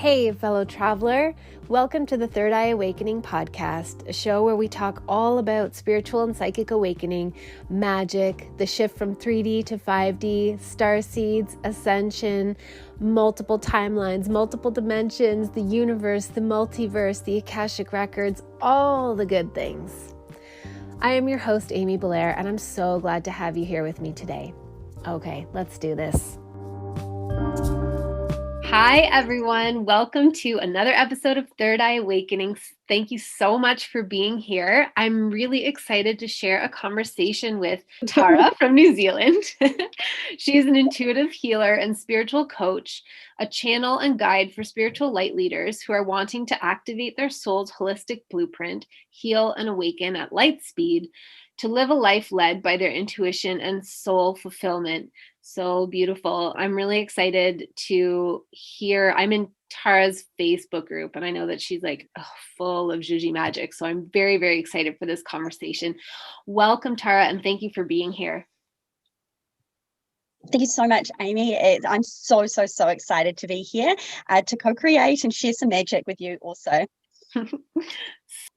Hey, fellow traveler. Welcome to the Third Eye Awakening podcast, a show where we talk all about spiritual and psychic awakening, magic, the shift from 3D to 5D, star seeds, ascension, multiple timelines, multiple dimensions, the universe, the multiverse, the Akashic records, all the good things. I am your host, Amy Belair, and I'm so glad to have you here with me today. Okay, let's do this. Hi, everyone. Welcome to another episode of Third Eye Awakening. Thank you so much for being here. I'm really excited to share a conversation with Tara from New Zealand. She's an intuitive healer and spiritual coach, a channel and guide for spiritual light leaders who are wanting to activate their soul's holistic blueprint, heal and awaken at light speed, to live a life led by their intuition and soul fulfillment. So beautiful. I'm really excited to hear. I'm in Tara's Facebook group, and I know that she's like full of Juji magic. So I'm very, very excited for this conversation. Welcome, Tara, and thank you for being here. Thank you so much, Amy. I'm so excited to be here to co-create and share some magic with you also.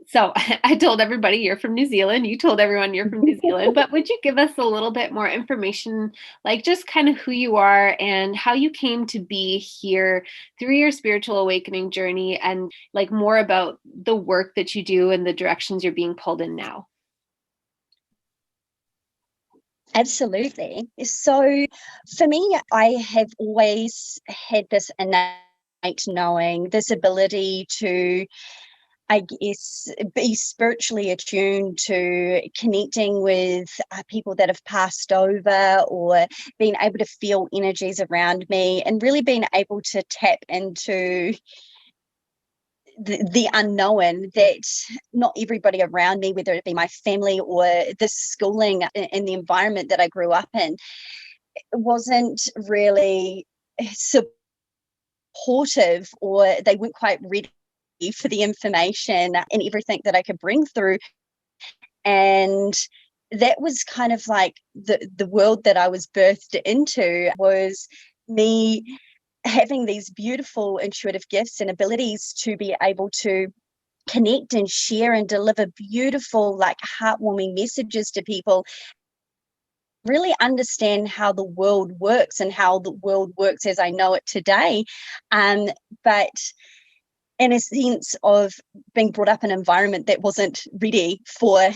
So I told everybody you're from New Zealand. You told everyone you're from New Zealand, but would you give us a little bit more information, like just kind of who you are and how you came to be here through your spiritual awakening journey, and like more about the work that you do and the directions you're being pulled in now? Absolutely. So for me, I have always had this innate knowing, this ability to, I guess, be spiritually attuned to connecting with people that have passed over, or being able to feel energies around me, and really being able to tap into the unknown that not everybody around me, whether it be my family or the schooling and the environment that I grew up in, wasn't really supportive, or they weren't quite ready for the information and everything that I could bring through. And that was kind of like the world that I was birthed into, was me having these beautiful intuitive gifts and abilities to be able to connect and share and deliver beautiful, like heartwarming messages to people, really understand how the world works and how the world works as I know it today. But in a sense of being brought up in an environment that wasn't ready for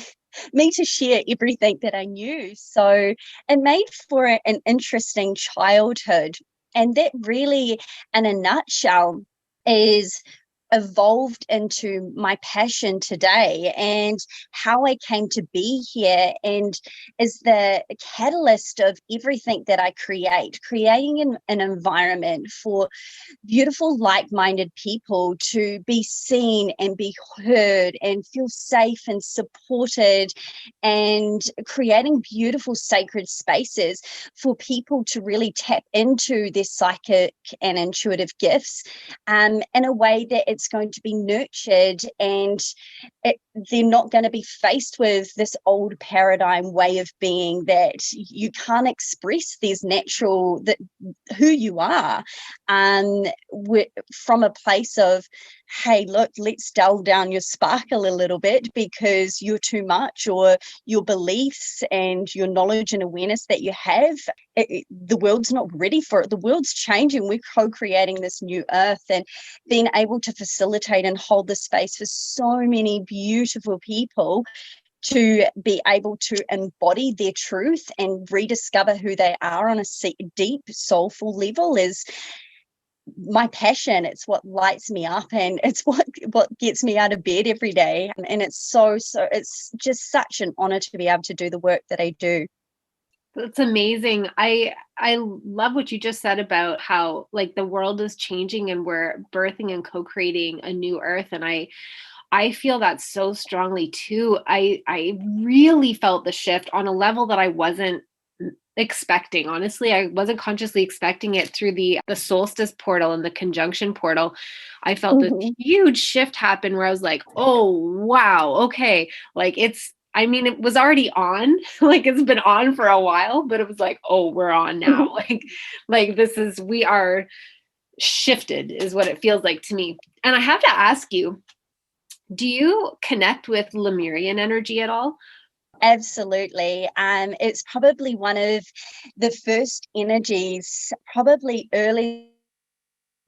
me to share everything that I knew. So it made for an interesting childhood. And that really, in a nutshell, is evolved into my passion today, and how I came to be here, and is the catalyst of everything that I creating an environment for beautiful, like-minded people to be seen and be heard and feel safe and supported, and creating beautiful sacred spaces for people to really tap into their psychic and intuitive gifts in a way that it's going to be nurtured, and they're not going to be faced with this old paradigm way of being that you can't express these natural, that who you are, from a place of, hey, look, let's dull down your sparkle a little bit because you're too much, or your beliefs and your knowledge and awareness that you have, the world's not ready for it. The world's changing. We're co-creating this new earth, and being able to facilitate and hold the space for so many beautiful people to be able to embody their truth and rediscover who they are on a deep, soulful level is my passion. It's what lights me up, and it's what gets me out of bed every day. And it's so it's just such an honor to be able to do the work that I do. That's amazing. I love what you just said about how like the world is changing and we're birthing and co-creating a new earth. And I feel that so strongly too. I really felt the shift on a level that I wasn't expecting. Honestly, I wasn't consciously expecting it through the solstice portal and the conjunction portal. I felt this huge shift happen where I was like, oh, wow. Okay. Like it was already on, like it's been on for a while, but it was like, oh, we're on now. like we are shifted is what it feels like to me. And I have to ask you, do you connect with Lemurian energy at all? Absolutely. It's probably one of the first energies, probably early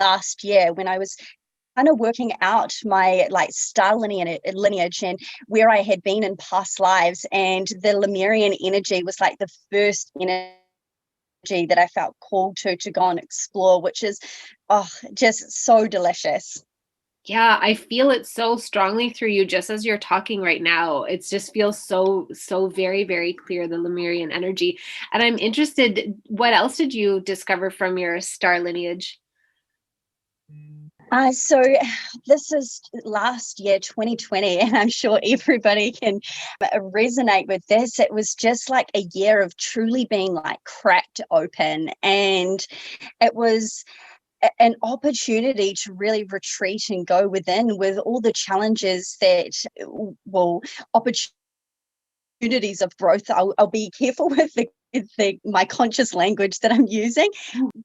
last year when I was kind of working out my like star lineage and where I had been in past lives. And the Lemurian energy was like the first energy that I felt called to go and explore, which is just so delicious. Yeah, I feel it so strongly through you just as you're talking right now. It just feels so very, very clear, the Lemurian energy. And I'm interested, what else did you discover from your star lineage? So this is last year, 2020, and I'm sure everybody can resonate with this. It was just like a year of truly being like cracked open, and it was an opportunity to really retreat and go within with all the challenges that, well, opportunities of growth. I'll be careful with my conscious language that I'm using,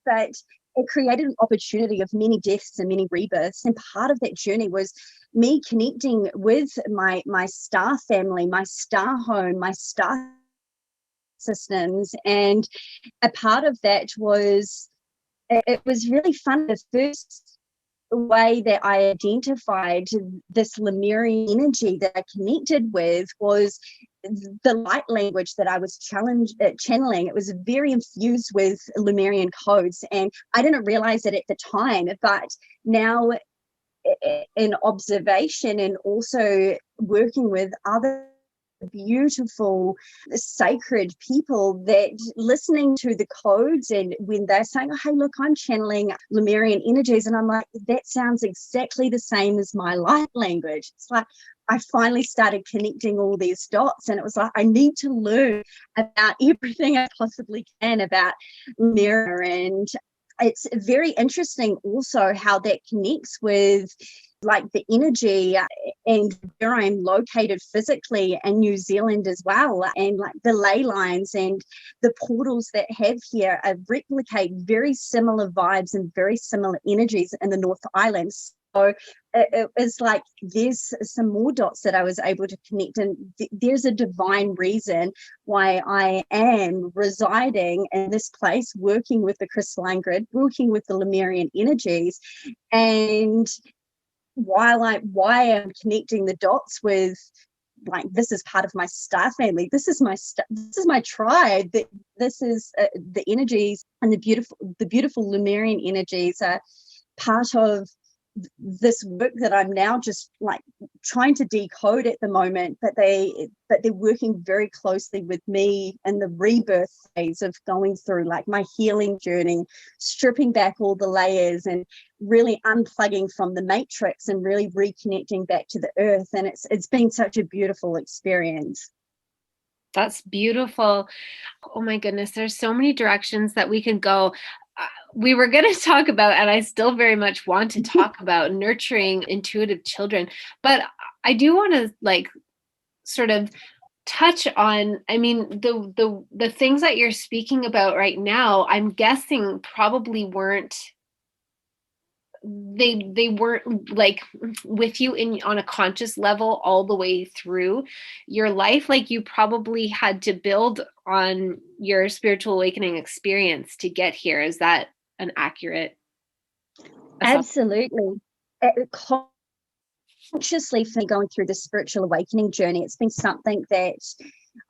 but it created an opportunity of many deaths and many rebirths. And part of that journey was me connecting with my star family, my star home, my star systems. And a part of that was, it was really fun. The first way that I identified this Lemurian energy that I connected with was the light language that I was channeling. It was very infused with Lemurian codes, and I didn't realize it at the time, but now in observation and also working with other beautiful sacred people, that listening to the codes and when they're saying, oh, hey, look, I'm channeling Lemurian energies, and I'm like, that sounds exactly the same as my light language. It's like I finally started connecting all these dots, and it was like I need to learn about everything I possibly can about Lemurian. And it's very interesting also how that connects with like the energy and where I'm located physically in New Zealand as well, and like the ley lines and the portals that have here replicate very similar vibes and very similar energies in the North Island. So it was like there's some more dots that I was able to connect, and there's a divine reason why I am residing in this place, working with the crystalline grid, working with the Lemurian energies. And why I'm connecting the dots with, like, this is part of my star family, this is my tribe, that this is the energies and the beautiful Lemurian energies are part of this work that I'm now just like trying to decode at the moment, but they're working very closely with me in the rebirth phase of going through like my healing journey, stripping back all the layers and really unplugging from the matrix and really reconnecting back to the earth. And it's been such a beautiful experience. That's beautiful. Oh my goodness, there's so many directions that we can go. We were going to talk about, and I still very much want to talk about nurturing intuitive children, but I do want to like sort of touch on, I mean, the things that you're speaking about right now, I'm guessing probably weren't, they weren't like with you in on a conscious level all the way through your life. Like you probably had to build on your spiritual awakening experience to get here. Is that an accurate assumption? Absolutely. Consciously, for me, going through the spiritual awakening journey, it's been something that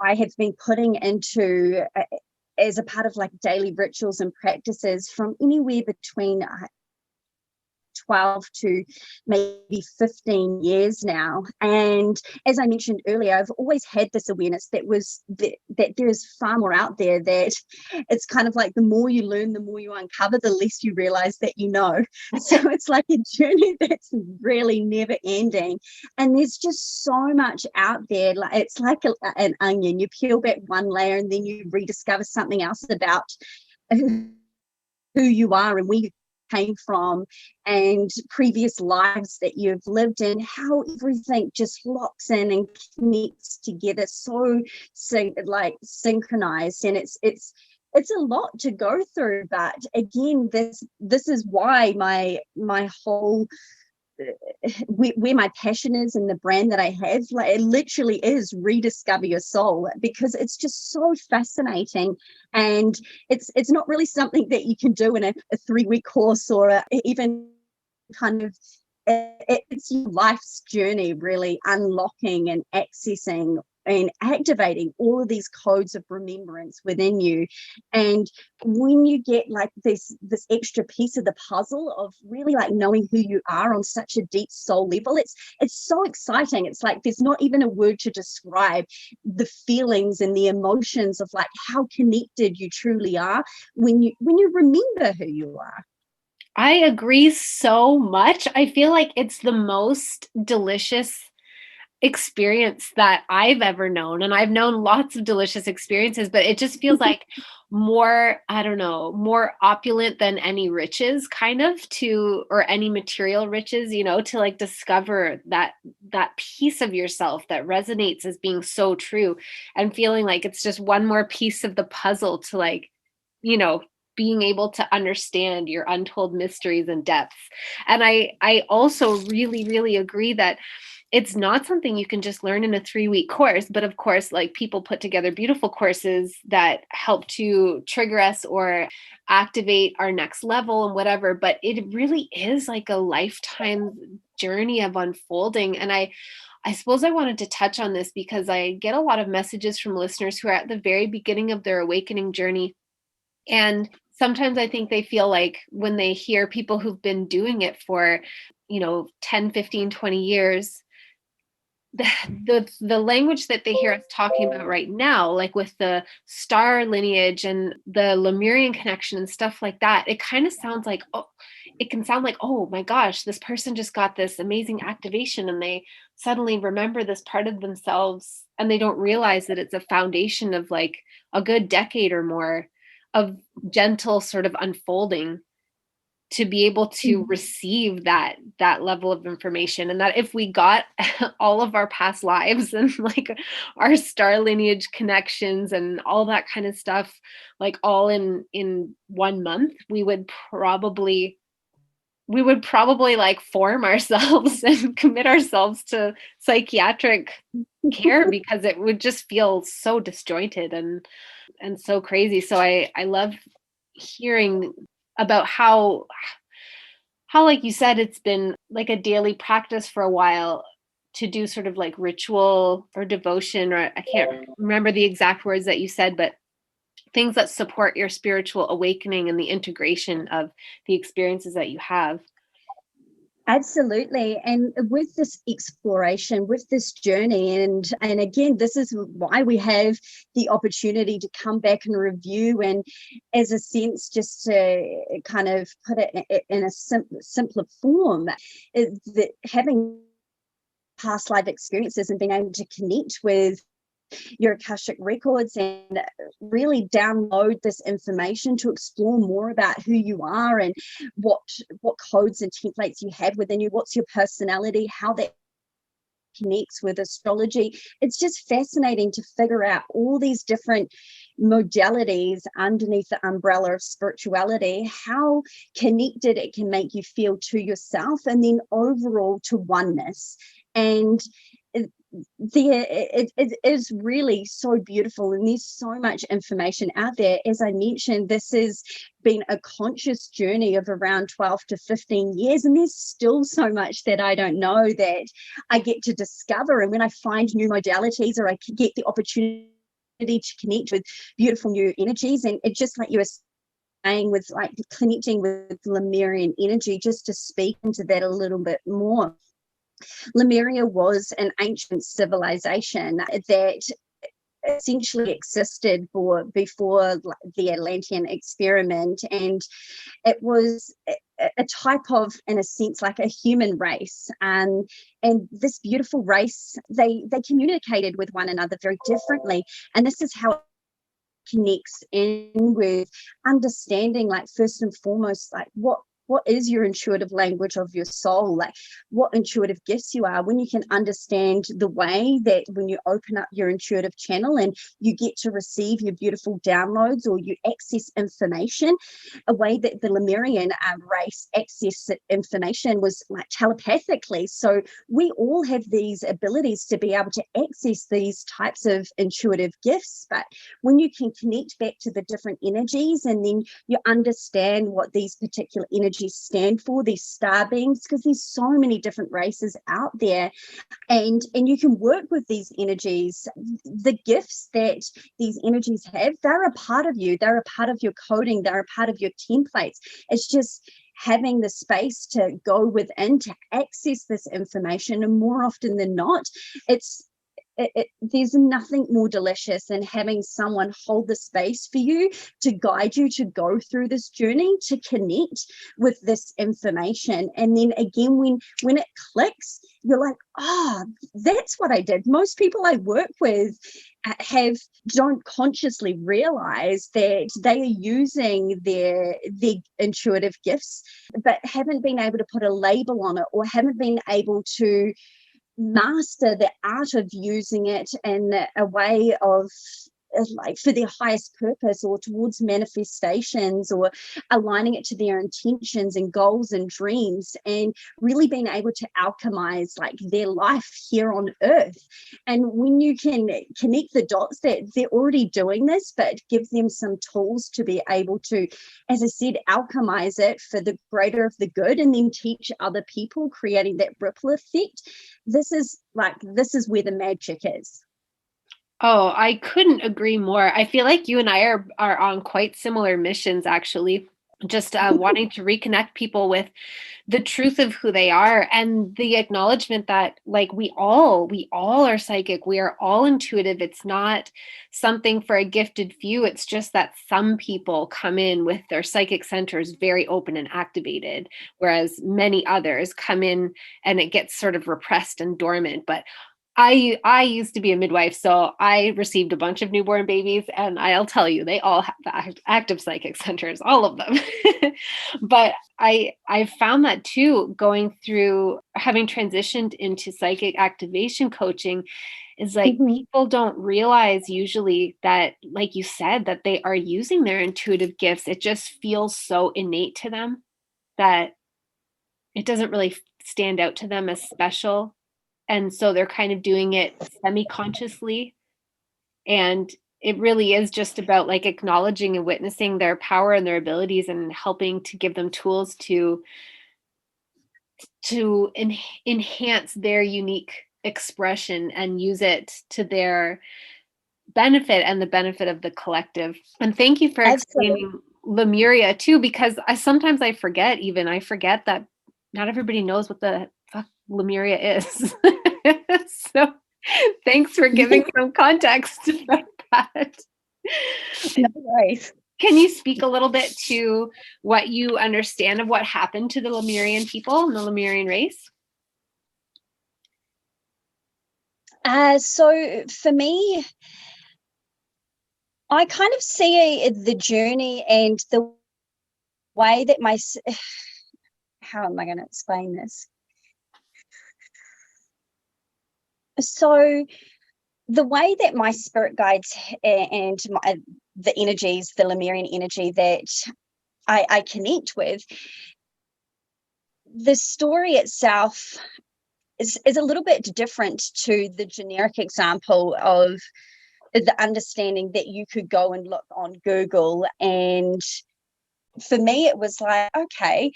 I have been putting into as a part of like daily rituals and practices from anywhere between 12 to maybe 15 years now. And as I mentioned earlier, I've always had this awareness that there is far more out there, that it's kind of like the more you learn, the more you uncover, the less you realize that you know. So it's like a journey that's really never ending. And there's just so much out there. Like it's like an onion. You peel back one layer and then you rediscover something else about who you are and where you came from and previous lives that you've lived in, how everything just locks in and connects together so like synchronized. And it's it's a lot to go through. But again, this is why my whole where my passion is and the brand that I have, like, it literally is rediscover your soul, because it's just so fascinating. And it's not really something that you can do in a 3-week course, or even kind of, it's your life's journey, really unlocking and accessing and activating all of these codes of remembrance within you. And when you get like this extra piece of the puzzle of really like knowing who you are on such a deep soul level, it's so exciting. It's like there's not even a word to describe the feelings and the emotions of like how connected you truly are when you remember who you are. I agree so much. I feel like it's the most delicious experience that I've ever known. And I've known lots of delicious experiences, but it just feels like more, I don't know, more opulent than any riches, kind of, to, or any material riches, you know, to like discover that piece of yourself that resonates as being so true, and feeling like it's just one more piece of the puzzle to like, you know, being able to understand your untold mysteries and depths. And I also really, really agree that it's not something you can just learn in a 3-week course. But of course, like, people put together beautiful courses that help to trigger us or activate our next level and whatever. But it really is like a lifetime journey of unfolding. And I suppose I wanted to touch on this because I get a lot of messages from listeners who are at the very beginning of their awakening journey. And sometimes I think they feel like when they hear people who've been doing it for, 10, 15, 20 years, the language that they hear us talking about right now, like with the star lineage and the Lemurian connection and stuff like that, it kind of sounds like, it can sound like, oh my gosh, this person just got this amazing activation and they suddenly remember this part of themselves, and they don't realize that it's a foundation of like a good decade or more of gentle sort of unfolding to be able to receive that level of information. And that if we got all of our past lives and like our star lineage connections and all that kind of stuff, like all in 1 month, we would probably like form ourselves and commit ourselves to psychiatric care, because it would just feel so disjointed and so crazy. So I love hearing about how, like you said, it's been like a daily practice for a while to do sort of like ritual or devotion, or I can't remember the exact words that you said, but things that support your spiritual awakening and the integration of the experiences that you have. Absolutely. And with this exploration, with this journey, and again, this is why we have the opportunity to come back and review, and as a sense, just to kind of put it in a simpler form, that having past life experiences and being able to connect with your Akashic records and really download this information to explore more about who you are and what codes and templates you have within you, what's your personality, how that connects with astrology. It's just fascinating to figure out all these different modalities underneath the umbrella of spirituality, how connected it can make you feel to yourself and then overall to oneness. And it is really so beautiful, and there's so much information out there. As I mentioned, this has been a conscious journey of around 12 to 15 years, and there's still so much that I don't know that I get to discover. And when I find new modalities, or I get the opportunity to connect with beautiful new energies, and it just like you were saying with like connecting with Lemurian energy, just to speak into that a little bit more. Lemuria was an ancient civilization that essentially existed before the Atlantean experiment, and it was a type of, in a sense, like a human race, and this beautiful race, they communicated with one another very differently, and this is how it connects in with understanding, like, first and foremost, like what what is your intuitive language of your soul, like what intuitive gifts you are, when you can understand the way that when you open up your intuitive channel and you get to receive your beautiful downloads or you access information, a way that the Lemurian race accessed information was like telepathically. So we all have these abilities to be able to access these types of intuitive gifts, but when you can connect back to the different energies and then you understand what these particular energies stand for, these star beings, because there's so many different races out there, and you can work with these energies. The gifts that these energies have, they're a part of you, they're a part of your coding, they're a part of your templates. It's just having the space to go within to access this information, and more often than not, there's nothing more delicious than having someone hold the space for you to guide you to go through this journey, to connect with this information. And then again, when it clicks, you're like, oh, that's what I did. Most people I work with don't consciously realize that they are using their intuitive gifts, but haven't been able to put a label on it, or haven't been able to master the art of using it in a way of like for their highest purpose, or towards manifestations, or aligning it to their intentions and goals and dreams, and really being able to alchemize like their life here on earth. And when you can connect the dots that they're already doing this, but give them some tools to be able to, as I said, alchemize it for the greater of the good, and then teach other people, creating that ripple effect, this is where the magic is. Oh, I couldn't agree more. I feel like you and I are on quite similar missions, actually. Just wanting to reconnect people with the truth of who they are, and the acknowledgement that like we all are psychic. We are all intuitive. It's not something for a gifted few. It's just that some people come in with their psychic centers very open and activated, whereas many others come in and it gets sort of repressed and dormant. But I used to be a midwife, so I received a bunch of newborn babies, and I'll tell you, they all have the active psychic centers, all of them. But I found that too, going through having transitioned into psychic activation coaching, is like people don't realize usually that, like you said, that they are using their intuitive gifts. It just feels so innate to them that it doesn't really stand out to them as special. And so they're kind of doing it semi-consciously. And it really is just about like acknowledging and witnessing their power and their abilities, and helping to give them tools to enhance their unique expression and use it to their benefit and the benefit of the collective. And thank you for explaining Lemuria too, because sometimes I forget that not everybody knows what the fuck Lemuria is. So thanks for giving some context about that. No worries. Can you speak a little bit to what you understand of what happened to the Lemurian people and the Lemurian race? So for me, I kind of see the journey and the way that how am I going to explain this? So the way that my spirit guides and the energies, the Lemurian energy that I connect with, the story itself is a little bit different to the generic example of the understanding that you could go and look on Google. And for me, it was like, okay,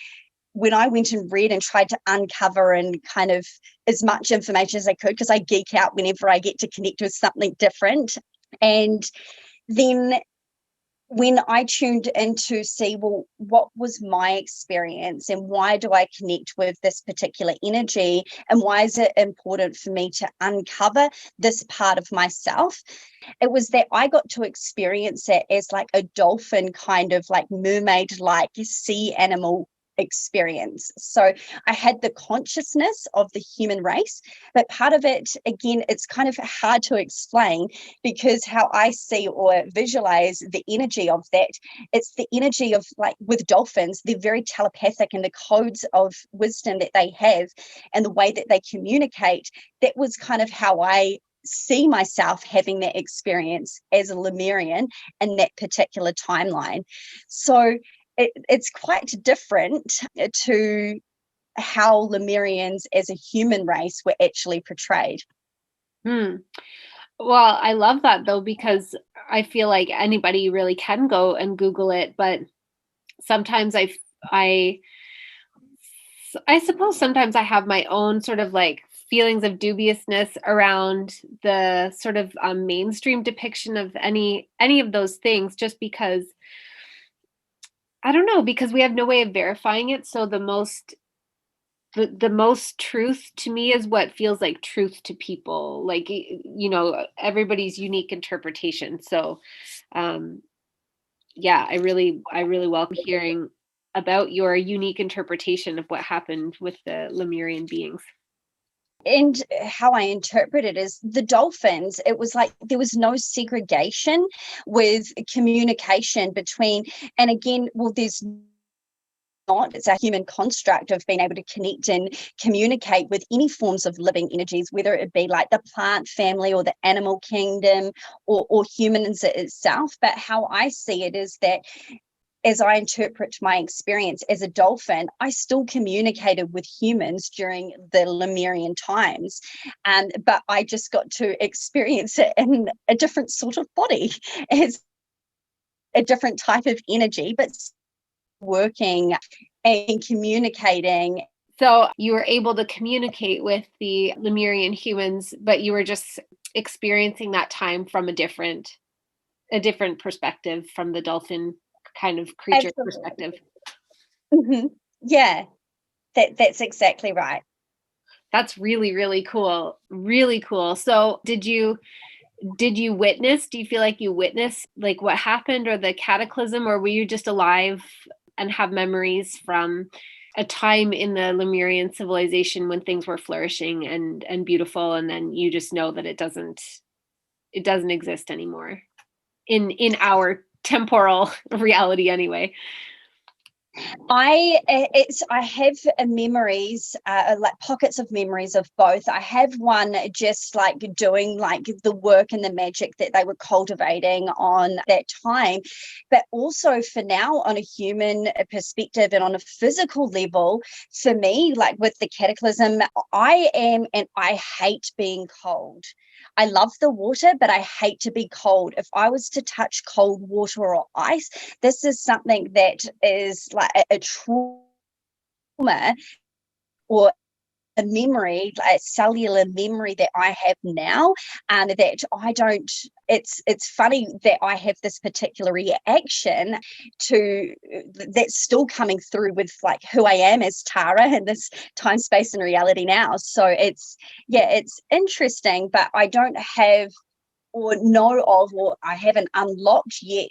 when I went and read and tried to uncover and kind of as much information as I could, because I geek out whenever I get to connect with something different. And then when I tuned in to see, well, what was my experience and why do I connect with this particular energy, and why is it important for me to uncover this part of myself? It was that I got to experience it as like a dolphin, kind of like mermaid, like sea animal experience. So I had the consciousness of the human race, but part of it, again, it's kind of hard to explain, because how I see or visualize the energy of that, it's the energy of, like with dolphins, they're very telepathic, and the codes of wisdom that they have and the way that they communicate, that was kind of how I see myself having that experience as a Lemurian in that particular timeline. So it's quite different to how Lemurians as a human race were actually portrayed. Hmm. Well, I love that though, because I feel like anybody really can go and Google it, but sometimes I I suppose sometimes I have my own sort of like feelings of dubiousness around the sort of mainstream depiction of any of those things, just because I don't know, because we have no way of verifying it. So the most truth to me is what feels like truth to people, like, you know, everybody's unique interpretation. So yeah, I really welcome hearing about your unique interpretation of what happened with the Lemurian beings. And how I interpret it is the dolphins, it was like there was no segregation with communication between, and again, well, there's not, it's a human construct of being able to connect and communicate with any forms of living energies, whether it be like the plant family or the animal kingdom, or humans itself. But how I see it is that, as I interpret my experience as a dolphin, I still communicated with humans during the Lemurian times. But I just got to experience it in a different sort of body, as a different type of energy, but working and communicating. So you were able to communicate with the Lemurian humans, but you were just experiencing that time from a different perspective, from the dolphin kind of creature Absolutely. perspective. Mm-hmm. Yeah, that's exactly right. That's really, really cool. Really cool. So did you witness, do you feel like you witnessed like what happened, or the cataclysm, or were you just alive and have memories from a time in the Lemurian civilization when things were flourishing and beautiful, and then you just know that it doesn't exist anymore in our temporal reality anyway? I have memories, like pockets of memories of both. I have one just like doing like the work and the magic that they were cultivating on that time, but also for now on a human perspective and on a physical level, for me, like with the cataclysm, I am, and I hate being cold. I love the water, but I hate to be cold. If I was to touch cold water or ice, this is something that is like a trauma, or a memory, like a cellular memory that I have now, and that I don't. It's funny that I have this particular reaction to that's still coming through with like who I am as Tara in this time, space, and reality now. So it's interesting, but I don't have or know of, or I haven't unlocked yet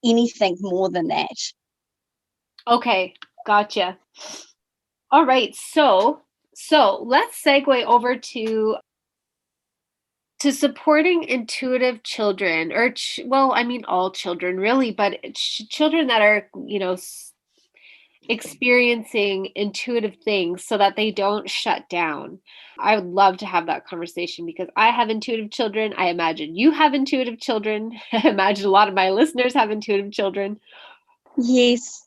anything more than that. Okay, gotcha. All right, so let's segue over to supporting intuitive children, or well, I mean all children really, but children that are, experiencing intuitive things, so that they don't shut down. I would love to have that conversation, because I have intuitive children. I imagine you have intuitive children. I imagine a lot of my listeners have intuitive children. Yes.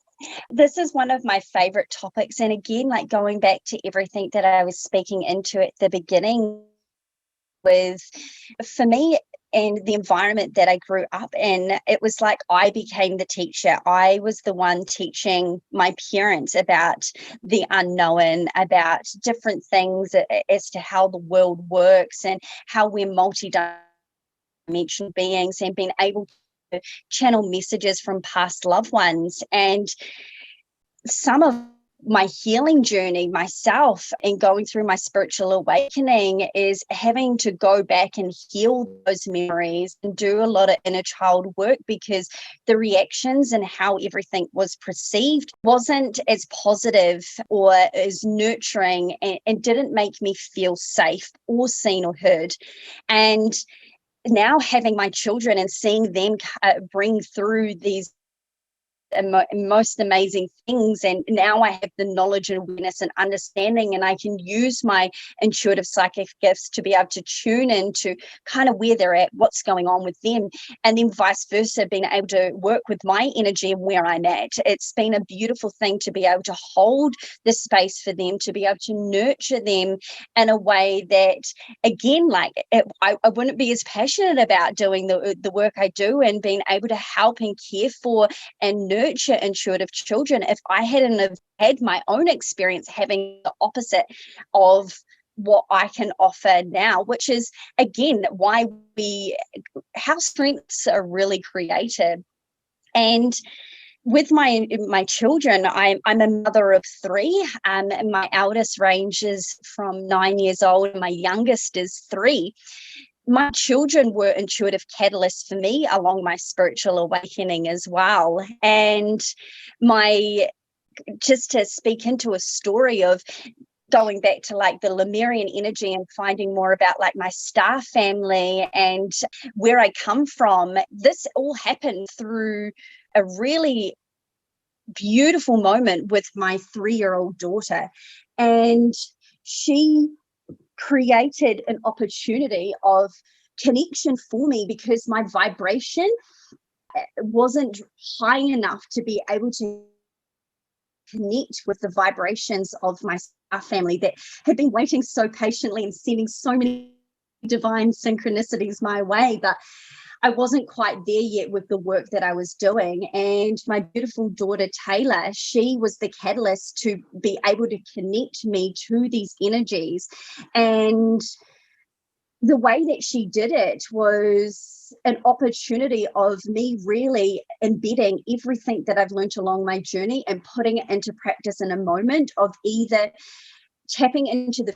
This is one of my favorite topics. And again, like going back to everything that I was speaking into at the beginning, with, for me, and the environment that I grew up in, it was like I became the teacher. I was the one teaching my parents about the unknown, about different things as to how the world works and how we're multi-dimensional beings, and being able to channel messages from past loved ones. And some of my healing journey myself and going through my spiritual awakening is having to go back and heal those memories and do a lot of inner child work, because the reactions and how everything was perceived wasn't as positive or as nurturing, and didn't make me feel safe or seen or heard. And now having my children and seeing them bring through these most amazing things, and now I have the knowledge and awareness and understanding, and I can use my intuitive psychic gifts to be able to tune into kind of where they're at, what's going on with them, and then vice versa, being able to work with my energy and where I'm at. It's been a beautiful thing to be able to hold the space for them, to be able to nurture them in a way that, again, like I wouldn't be as passionate about doing the work I do and being able to help and care for and nurture intuitive children if I hadn't have had my own experience having the opposite of what I can offer now, which is, again, why how strengths are really created. And with my children, I'm a mother of three, and my eldest ranges from 9 years old, and my youngest is 3. My children were intuitive catalysts for me along my spiritual awakening as well. And just to speak into a story of going back to like the Lemurian energy and finding more about like my star family and where I come from, this all happened through a really beautiful moment with my 3-year-old daughter. And she created an opportunity of connection for me, because my vibration wasn't high enough to be able to connect with the vibrations of my star family that had been waiting so patiently and sending so many divine synchronicities my way. But I wasn't quite there yet with the work that I was doing. And my beautiful daughter, Taylor, she was the catalyst to be able to connect me to these energies. And the way that she did it was an opportunity of me really embedding everything that I've learned along my journey and putting it into practice in a moment of either tapping into the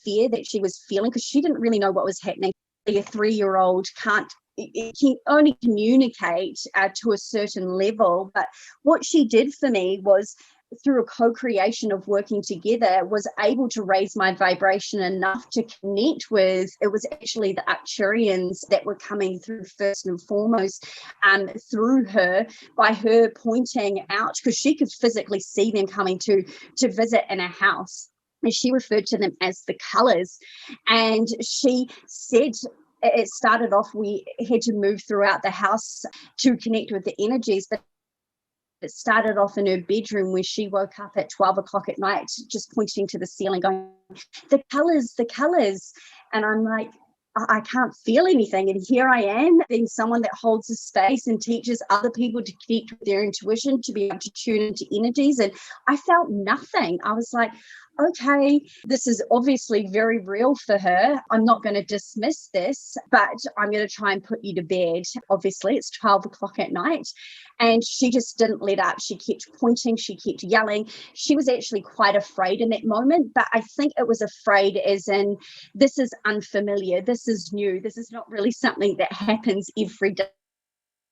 fear that she was feeling, because she didn't really know what was happening. A 3-year-old can only communicate to a certain level. But what she did for me was, through a co-creation of working together, was able to raise my vibration enough to connect with, it was actually the Arcturians that were coming through first and foremost, through her, by her pointing out, because she could physically see them coming to visit in a house. And she referred to them as the colors. And she said, it started off, we had to move throughout the house to connect with the energies, but it started off in her bedroom, where she woke up at 12 o'clock at night, just pointing to the ceiling, going, the colors, the colors. And I'm like, I can't feel anything. And here I am, being someone that holds a space and teaches other people to connect with their intuition, to be able to tune into energies. And I felt nothing. I was like, okay, this is obviously very real for her. I'm not going to dismiss this, but I'm going to try and put you to bed. Obviously, it's 12 o'clock at night. And she just didn't let up. She kept pointing, she kept yelling. She was actually quite afraid in that moment, but I think it was afraid as in, this is unfamiliar, this is new, this is not really something that happens every day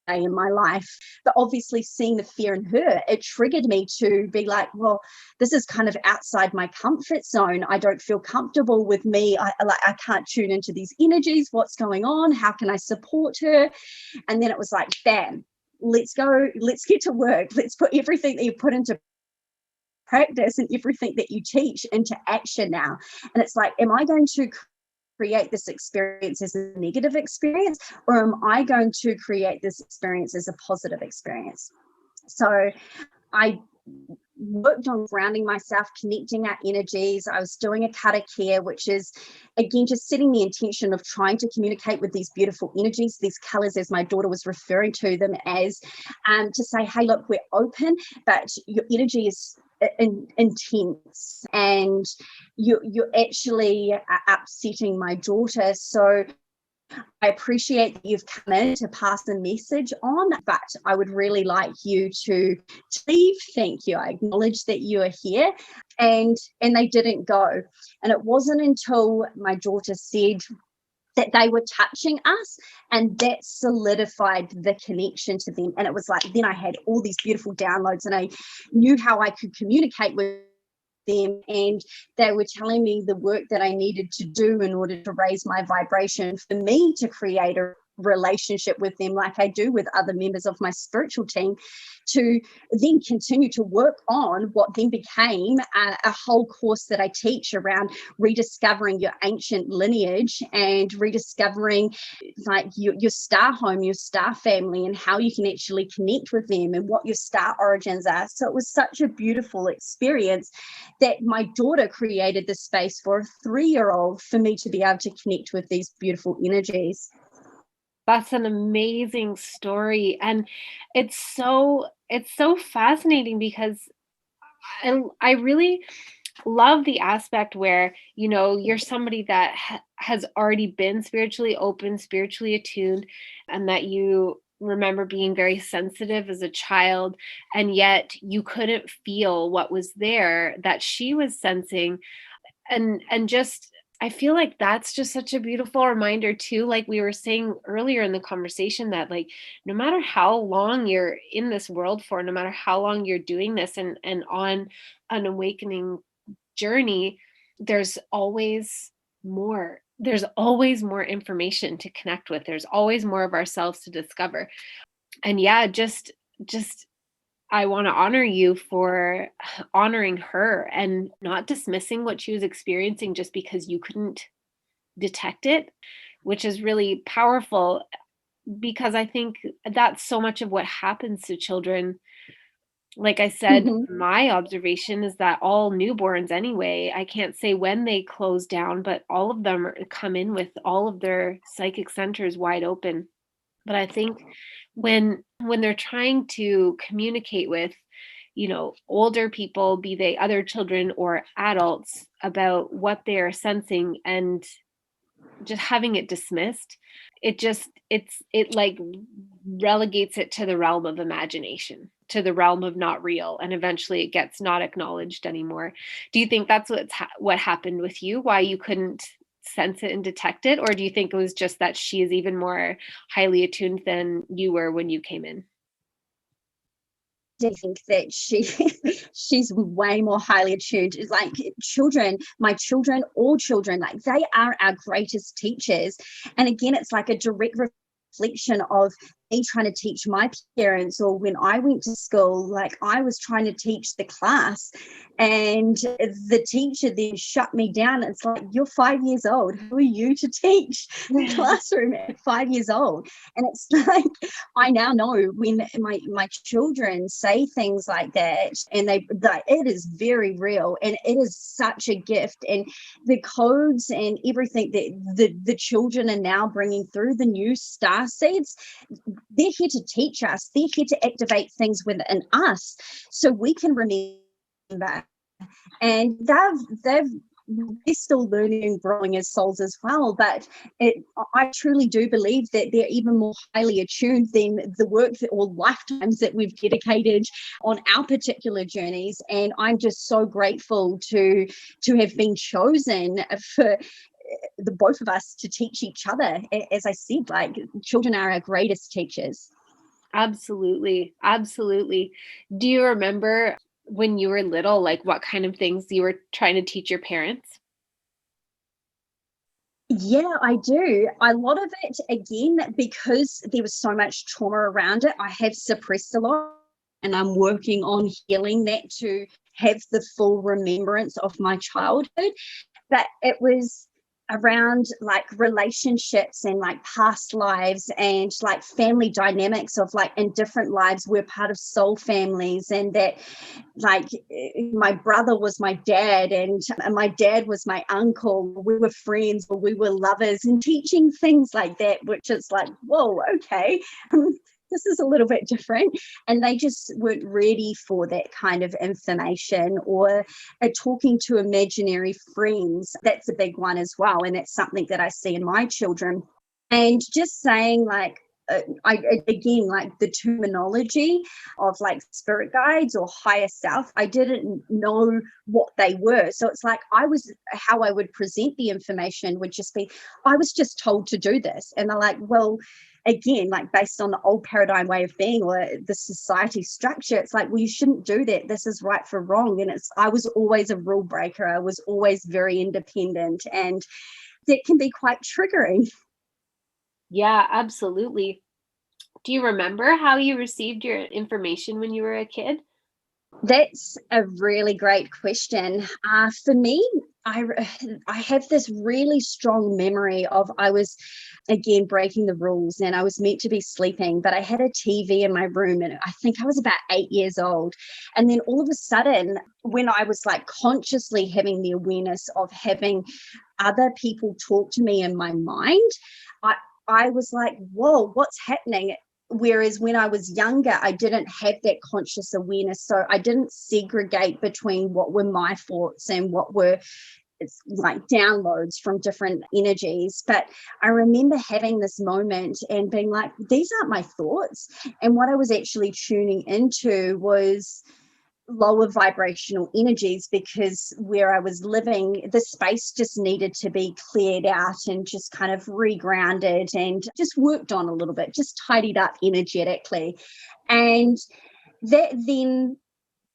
in my life. But obviously, seeing the fear in her, it triggered me to be like, well, this is kind of outside my comfort zone. I don't feel comfortable with me. I can't tune into these energies. What's going on? How can I support her? And then it was like, bam, let's go, let's get to work. Let's put everything that you put into practice and everything that you teach into action now. And it's like, am I going to create this experience as a negative experience, or am I going to create this experience as a positive experience? So I worked on grounding myself, connecting our energies. I was doing a kata care, which is, again, just setting the intention of trying to communicate with these beautiful energies, these colors, as my daughter was referring to them as, to say, hey, look, we're open, but your energy is intense, and you're actually upsetting my daughter. So I appreciate that you've come in to pass a message on, but I would really like you to leave. Thank you. I acknowledge that you are here. And they didn't go. And it wasn't until my daughter said that they were touching us, and that solidified the connection to them. And it was like, then I had all these beautiful downloads, and I knew how I could communicate with them, and they were telling me the work that I needed to do in order to raise my vibration for me to create a relationship with them like I do with other members of my spiritual team, to then continue to work on what then became a whole course that I teach around rediscovering your ancient lineage and rediscovering like your star home, your star family, and how you can actually connect with them and what your star origins are. So it was such a beautiful experience that my daughter created the space for a 3-year-old for me to be able to connect with these beautiful energies. That's an amazing story. And it's so fascinating because I really love the aspect where, you're somebody that has already been spiritually open, spiritually attuned, and that you remember being very sensitive as a child, and yet you couldn't feel what was there that she was sensing. And just I feel like that's just such a beautiful reminder too, like we were saying earlier in the conversation, that like no matter how long you're in this world for, no matter how long you're doing this and on an awakening journey, there's always more. There's always more information to connect with. There's always more of ourselves to discover. And yeah, just I want to honor you for honoring her and not dismissing what she was experiencing just because you couldn't detect it, which is really powerful, because I think that's so much of what happens to children. Like I said, Mhm. my observation is that all newborns anyway, I can't say when they close down, but all of them come in with all of their psychic centers wide open. But I think when they're trying to communicate with, older people, be they other children or adults, about what they are sensing and just having it dismissed, it like relegates it to the realm of imagination, to the realm of not real, and eventually it gets not acknowledged anymore. Do you think that's what happened with you, why you couldn't sense it and detect it? Or do you think it was just that she is even more highly attuned than you were when you came in? I think that she's way more highly attuned. It's like children, my children, all children, like they are our greatest teachers. And again, it's like a direct reflection of me trying to teach my parents, or when I went to school, like I was trying to teach the class, and the teacher then shut me down. It's like, you're 5 years old. Who are you to teach the classroom at 5 years old? And it's like, I now know when my children say things like that, and it is very real, and it is such a gift. And the codes and everything that the children are now bringing through the new star seeds, they're here to teach us. They're here to activate things within us so we can remember. And they're still learning and growing as souls as well. But I truly do believe that they're even more highly attuned than the work or lifetimes that we've dedicated on our particular journeys. And I'm just so grateful to have been chosen for the both of us to teach each other. As I said, like children are our greatest teachers. Absolutely. Absolutely. Do you remember when you were little, like what kind of things you were trying to teach your parents? Yeah, I do. A lot of it, again, because there was so much trauma around it, I have suppressed a lot, and I'm working on healing that to have the full remembrance of my childhood. But it was around like relationships and like past lives and like family dynamics of like in different lives we're part of soul families, and that like my brother was my dad and my dad was my uncle, we were friends or we were lovers, and teaching things like that, which is like, whoa, okay, this is a little bit different. And they just weren't ready for that kind of information, or talking to imaginary friends. That's a big one as well, and that's something that I see in my children. And just saying like, again, like the terminology of like spirit guides or higher self, I didn't know what they were. So it's like how I would present the information would just be, I was just told to do this. And they're like, well, again, like based on the old paradigm way of being or the society structure, it's like, well, you shouldn't do that. This is right for wrong. And I was always a rule breaker. I was always very independent, and that can be quite triggering. Yeah, absolutely. Do you remember how you received your information when you were a kid? That's a really great question. For me, I have this really strong memory of, I was again breaking the rules and I was meant to be sleeping, but I had a TV in my room and I think I was about 8 years old. And then all of a sudden, when I was like consciously having the awareness of having other people talk to me in my mind, I was like, whoa, what's happening? Whereas when I was younger, I didn't have that conscious awareness. So I didn't segregate between what were my thoughts and what were, it's like downloads from different energies. But I remember having this moment and being like, these aren't my thoughts. And what I was actually tuning into was lower vibrational energies, because where I was living, the space just needed to be cleared out and just kind of regrounded and just worked on a little bit, just tidied up energetically. And that then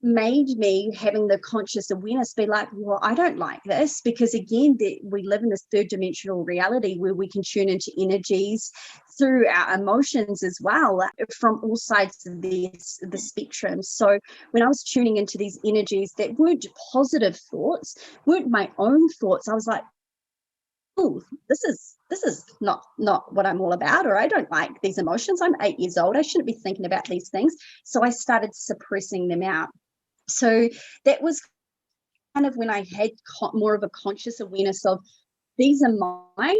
made me, having the conscious awareness, be like, well, I don't like this, because again, we live in this third dimensional reality where we can tune into energies through our emotions as well, from all sides of the spectrum. So when I was tuning into these energies that weren't positive thoughts, weren't my own thoughts, I was like, oh, this is not what I'm all about, or I don't like these emotions. I'm 8 years old. I shouldn't be thinking about these things. So I started suppressing them out. So that was kind of when I had more of a conscious awareness of, these are mine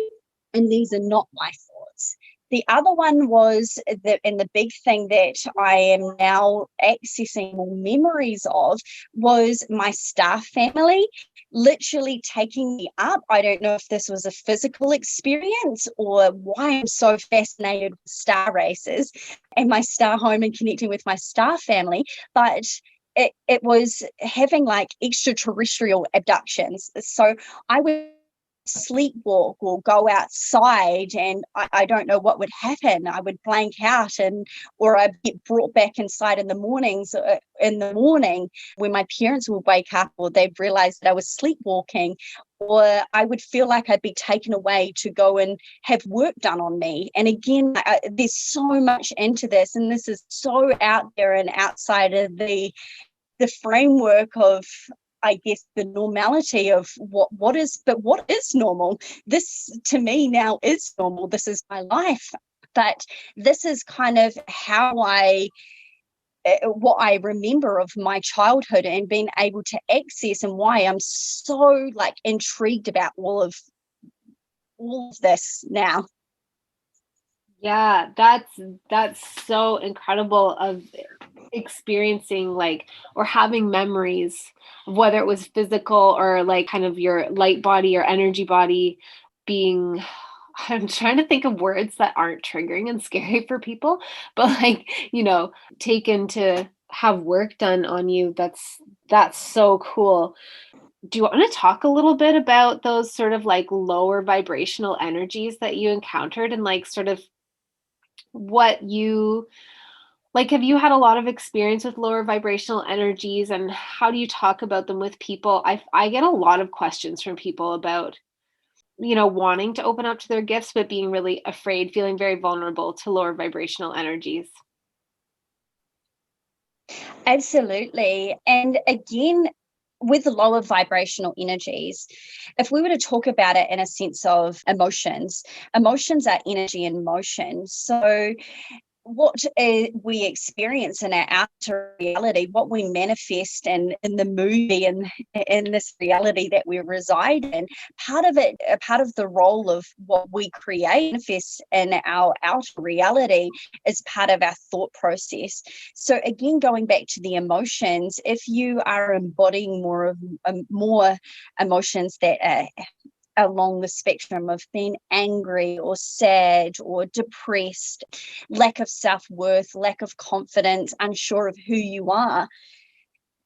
and these are not my thoughts. The other one was and the big thing that I am now accessing more memories of, was my star family literally taking me up. I don't know if this was a physical experience or why I'm so fascinated with star races and my star home and connecting with my star family, but it was having like extraterrestrial abductions. So I would sleepwalk or go outside and I don't know what would happen. I would blank out, or I'd get brought back inside in the morning when my parents would wake up, or they'd realize that I was sleepwalking, or I would feel like I'd be taken away to go and have work done on me. And again, there's so much into this, and this is so out there and outside of the framework of, I guess, the normality of what is normal. This to me now is normal. This is my life. But this is kind of how what I remember of my childhood and being able to access, and why I'm so like intrigued about all of this now. Yeah, that's so incredible of experiencing like or having memories of whether it was physical or like kind of your light body or energy body being I'm trying to think of words that aren't triggering and scary for people, but like, taken to have work done on you. That's so cool. Do you want to talk a little bit about those sort of like lower vibrational energies that you encountered and like sort of what you like, have you had a lot of experience with lower vibrational energies and how do you talk about them with people? I get a lot of questions from people about, wanting to open up to their gifts, but being really afraid, feeling very vulnerable to lower vibrational energies. Absolutely. And again, with the lower vibrational energies, if we were to talk about it in a sense of emotions, emotions are energy in motion. So what we experience in our outer reality, what we manifest in the movie and in this reality that we reside in, part of the role of what we create manifests in our outer reality is part of our thought process. So again, going back to the emotions, if you are embodying more emotions that along the spectrum of being angry or sad or depressed, lack of self-worth, lack of confidence, unsure of who you are,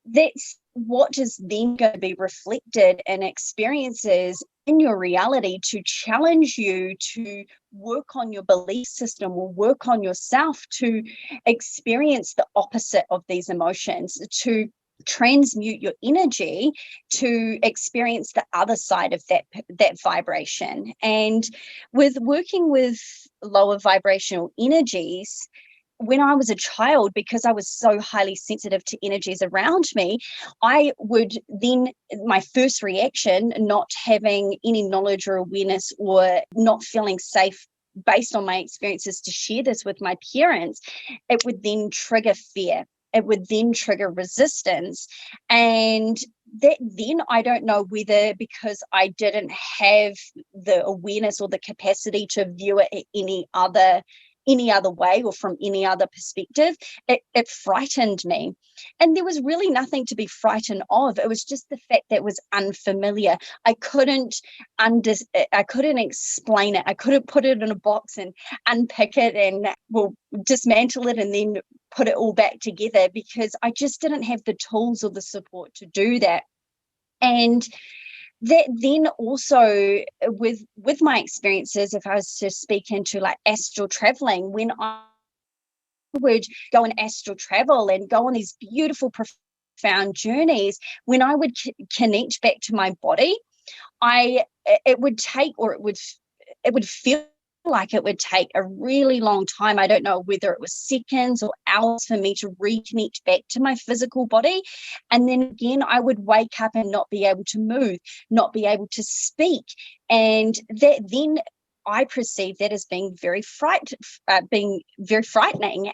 that's what is then going to be reflected in experiences in your reality to challenge you to work on your belief system or work on yourself to experience the opposite of these emotions, to transmute your energy to experience the other side of that vibration. And with working with lower vibrational energies, when I was a child, because I was so highly sensitive to energies around me, I would then, my first reaction, not having any knowledge or awareness or not feeling safe based on my experiences to share this with my parents, it would then trigger fear. It would then trigger resistance. And that then, I don't know whether because I didn't have the awareness or the capacity to view it any other way or from any other perspective, it frightened me. And there was really nothing to be frightened of. It was just the fact that it was unfamiliar. I couldn't explain it. I couldn't put it in a box and unpick it and dismantle it and then put it all back together, because I just didn't have the tools or the support to do that. And that then also with my experiences, if I was to speak into like astral traveling, when I would go and astral travel and go on these beautiful, profound journeys, when I would connect back to my body, it would feel like it would take a really long time. I don't know whether it was seconds or hours for me to reconnect back to my physical body. And then again, I would wake up and not be able to move, not be able to speak. And that then I perceived that as being very frightening.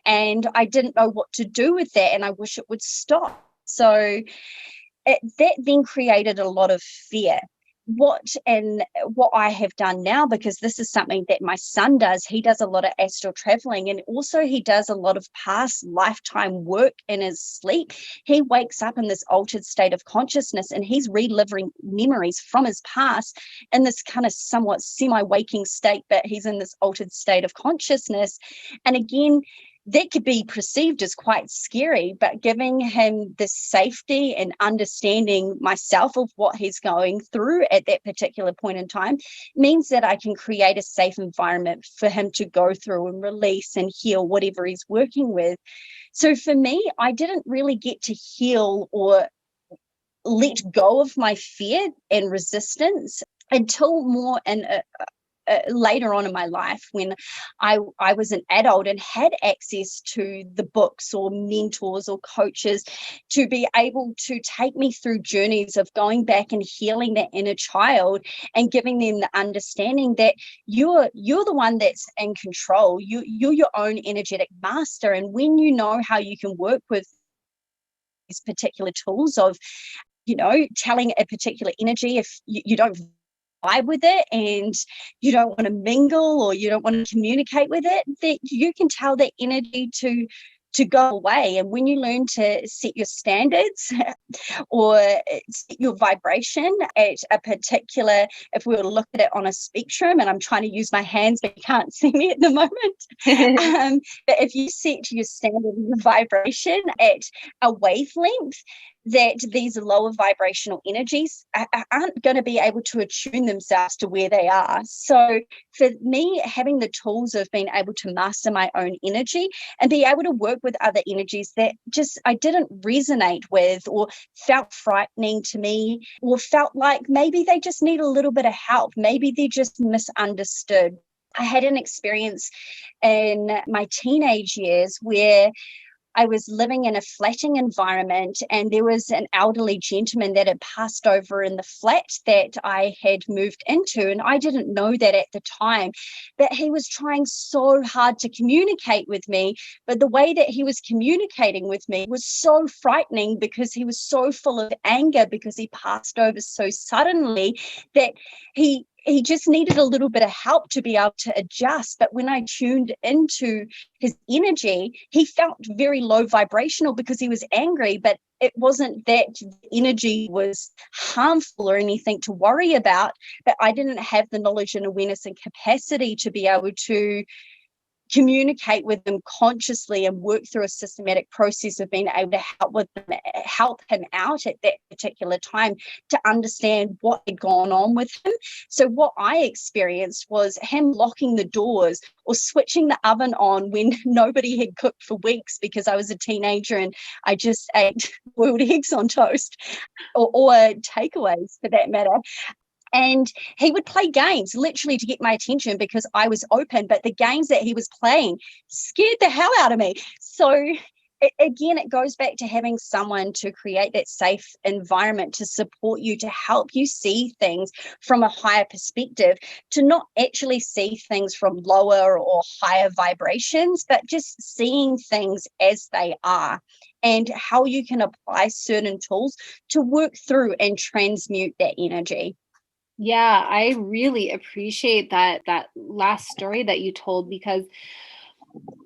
And I didn't know what to do with that. And I wish it would stop. So that then created a lot of fear. What I have done now, because this is something that my son does, he does a lot of astral traveling, and also he does a lot of past lifetime work in his sleep. He wakes up in this altered state of consciousness and he's reliving memories from his past in this kind of somewhat semi-waking state, but he's in this altered state of consciousness. And again, that could be perceived as quite scary, but giving him the safety and understanding myself of what he's going through at that particular point in time means that I can create a safe environment for him to go through and release and heal whatever he's working with. So for me, I didn't really get to heal or let go of my fear and resistance until more in later on in my life, when I was an adult and had access to the books or mentors or coaches to be able to take me through journeys of going back and healing that inner child and giving them the understanding that you're the one that's in control. You're your own energetic master. And when you know how you can work with these particular tools of, telling a particular energy, if you don't vibe with it and you don't want to mingle or you don't want to communicate with it, that you can tell that energy to go away. And when you learn to set your standards or set your vibration at a particular, if we were to look at it on a spectrum, and I'm trying to use my hands but you can't see me at the moment, but if you set your standard and your vibration at a wavelength, that these lower vibrational energies aren't going to be able to attune themselves to where they are. So for me, having the tools of being able to master my own energy and be able to work with other energies that just I didn't resonate with or felt frightening to me, or felt like maybe they just need a little bit of help, maybe they're just misunderstood. I had an experience in my teenage years where I was living in a flatting environment, and there was an elderly gentleman that had passed over in the flat that I had moved into. And I didn't know that at the time, but he was trying so hard to communicate with me. But the way that he was communicating with me was so frightening, because he was so full of anger because he passed over so suddenly that he he just needed a little bit of help to be able to adjust. But when I tuned into his energy, he felt very low vibrational because he was angry, but it wasn't that the energy was harmful or anything to worry about, but I didn't have the knowledge and awareness and capacity to be able to communicate with them consciously and work through a systematic process of being able to help him out at that particular time to understand what had gone on with him. So what I experienced was him locking the doors or switching the oven on when nobody had cooked for weeks because I was a teenager and I just ate boiled eggs on toast or takeaways for that matter. And he would play games literally to get my attention because I was open, but the games that he was playing scared the hell out of me. So again, it goes back to having someone to create that safe environment to support you, to help you see things from a higher perspective, to not actually see things from lower or higher vibrations, but just seeing things as they are and how you can apply certain tools to work through and transmute that energy. Yeah, I really appreciate that last story that you told, because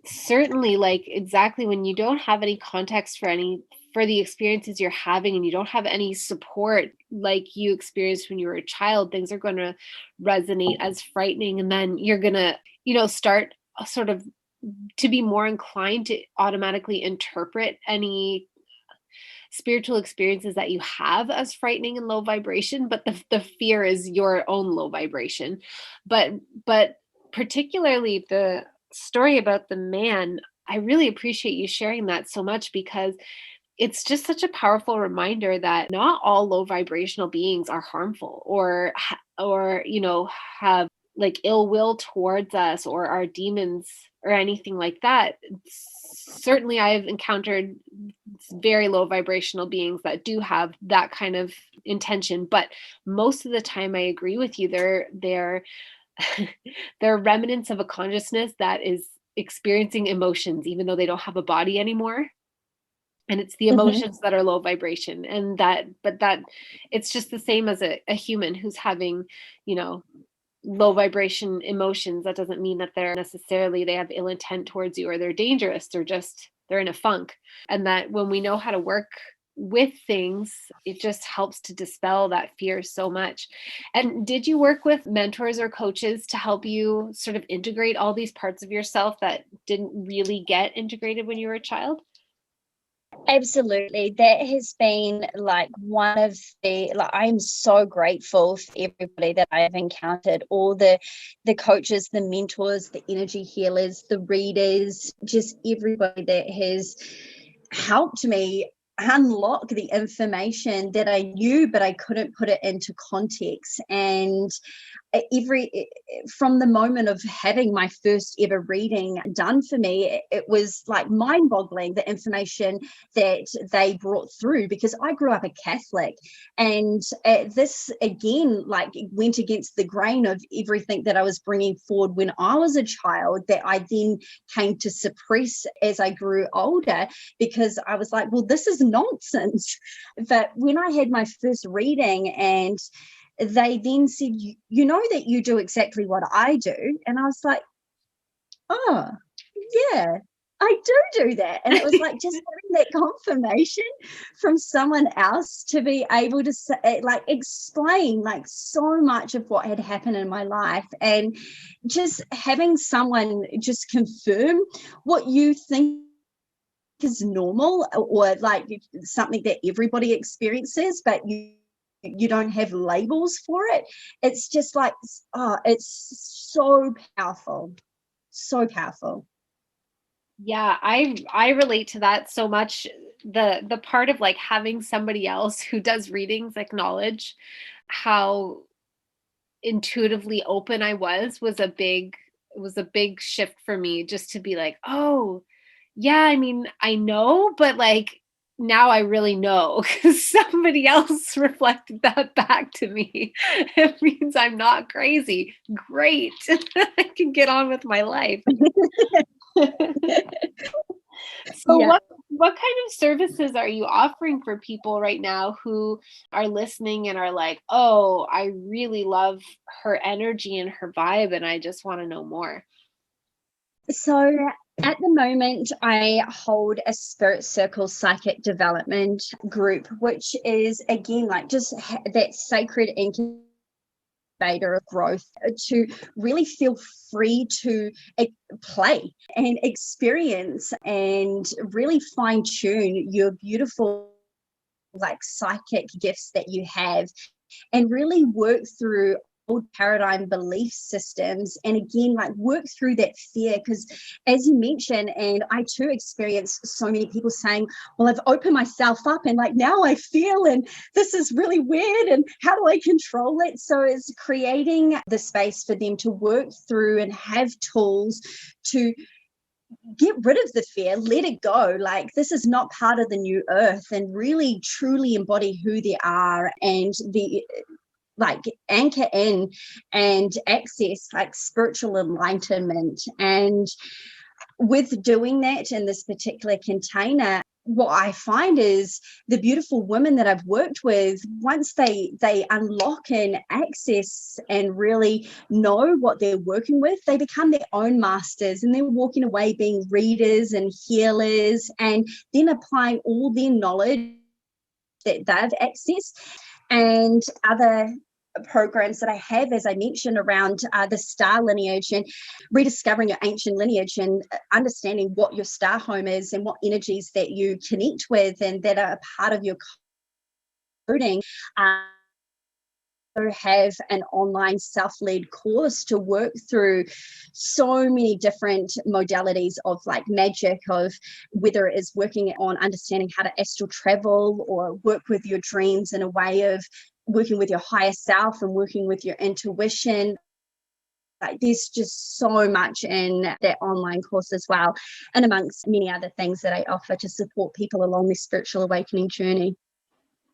certainly, like, exactly, when you don't have any context for the experiences you're having, and you don't have any support like you experienced when you were a child, things are going to resonate as frightening, and then you're going to, start sort of to be more inclined to automatically interpret any spiritual experiences that you have as frightening and low vibration, but the fear is your own low vibration. But particularly the story about the man, I really appreciate you sharing that so much, because it's just such a powerful reminder that not all low vibrational beings are harmful or have like ill will towards us or are demons or anything like that. Certainly I've encountered very low vibrational beings that do have that kind of intention, but most of the time I agree with you. They're they're remnants of a consciousness that is experiencing emotions even though they don't have a body anymore. And it's the Mm-hmm. emotions that are low vibration, and that it's just the same as a human who's having, you know, low vibration emotions. That doesn't mean that they have ill intent towards you or they're dangerous. They're in a funk. And that when we know how to work with things, it just helps to dispel that fear so much. And did you work with mentors or coaches to help you sort of integrate all these parts of yourself that didn't really get integrated when you were a child? Absolutely. That has been like one of I'm so grateful for everybody that I've encountered, all the coaches, the mentors, the energy healers, the readers, just everybody that has helped me unlock the information that I knew, but I couldn't put it into context. And from the moment of having my first ever reading done for me, it was like mind-boggling the information that they brought through, because I grew up a Catholic, and this again like went against the grain of everything that I was bringing forward when I was a child, that I then came to suppress as I grew older, because I was like, well, this is nonsense. But when I had my first reading and they then said, you know that you do exactly what I do. And I was like, oh, yeah, I do that. And it was like just having that confirmation from someone else to be able to say, like explain like so much of what had happened in my life, and just having someone just confirm what you think is normal or like something that everybody experiences, but you don't have labels for it. It's just like, oh, it's so powerful. Yeah, I relate to that so much. The part of like having somebody else who does readings acknowledge how intuitively open I was a big shift for me, just to be like, "Oh, yeah, I mean, I know, but like now I really know because somebody else reflected that back to me. It means I'm not crazy. Great. I can get on with my life." So Yeah. what kind of services are you offering for people right now who are listening and are like, "Oh, I really love her energy and her vibe and I just want to know more." So at the moment, I hold a Spirit Circle Psychic Development group, which is again like just that sacred incubator of growth to really feel free to play and experience and really fine tune your beautiful like psychic gifts that you have and really work through old paradigm belief systems and again like work through that fear because as you mentioned and I too experienced so many people saying, well, I've opened myself up and like now I feel and this is really weird and how do I control it? So it's creating the space for them to work through and have tools to get rid of the fear, let it go. Like this is not part of the new earth and really truly embody who they are and the like anchor in and access like spiritual enlightenment. And with doing that in this particular container, what I find is the beautiful women that I've worked with, once they unlock and access and really know what they're working with, they become their own masters and they're walking away being readers and healers and then applying all their knowledge that they've accessed and other programs that I have, as I mentioned, around the star lineage and rediscovering your ancient lineage and understanding what your star home is and what energies that you connect with and that are a part of your coding. Have an online self-led course to work through so many different modalities of like magic, of whether it is working on understanding how to astral travel or work with your dreams in a way of working with your higher self and working with your intuition. Like there's just so much in that online course as well, and amongst many other things that I offer to support people along this spiritual awakening journey.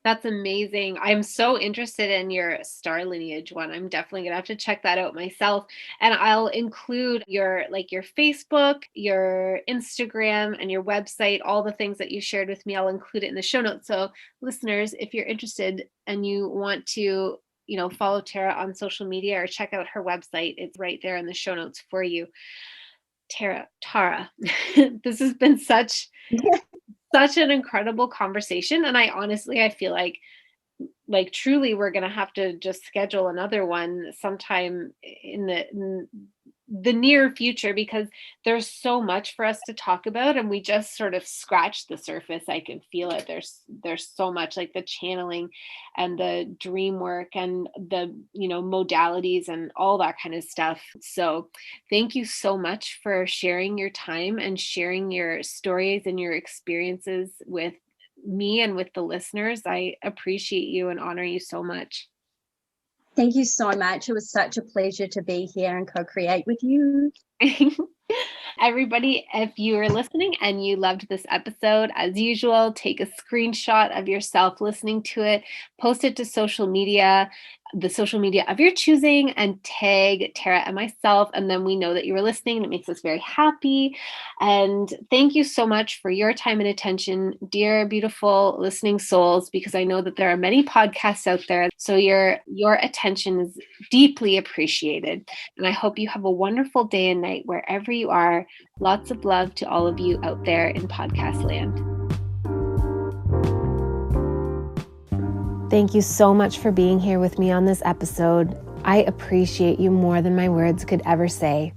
That's amazing. I'm so interested in your star lineage one. I'm definitely gonna have to check that out myself. And I'll include your your Facebook, your Instagram, and your website, all the things that you shared with me. I'll include it in the show notes. So listeners, if you're interested and you want to, follow Tara on social media or check out her website, it's right there in the show notes for you. Tara, this has been such an incredible conversation. And I feel like truly we're going to have to just schedule another one sometime in the near future because there's so much for us to talk about and we just sort of scratched the surface. I can feel it. There's so much like the channeling and the dream work and the modalities and all that kind of stuff. So thank you so much for sharing your time and sharing your stories and your experiences with me and with the listeners. I appreciate you and honor you so much. Thank you so much. It was such a pleasure to be here and co-create with you. Everybody, if you are listening and you loved this episode, as usual, take a screenshot of yourself listening to it, post it to social media, the social media of your choosing, and tag Tara and myself. And then we know that you were listening and it makes us very happy. And thank you so much for your time and attention, dear, beautiful listening souls, because I know that there are many podcasts out there. So your attention is deeply appreciated. And I hope you have a wonderful day and night wherever you are. Lots of love to all of you out there in podcast land. Thank you so much for being here with me on this episode. I appreciate you more than my words could ever say.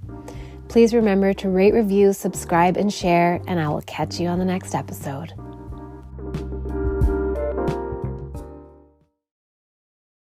Please remember to rate, review, subscribe, and share, and I will catch you on the next episode.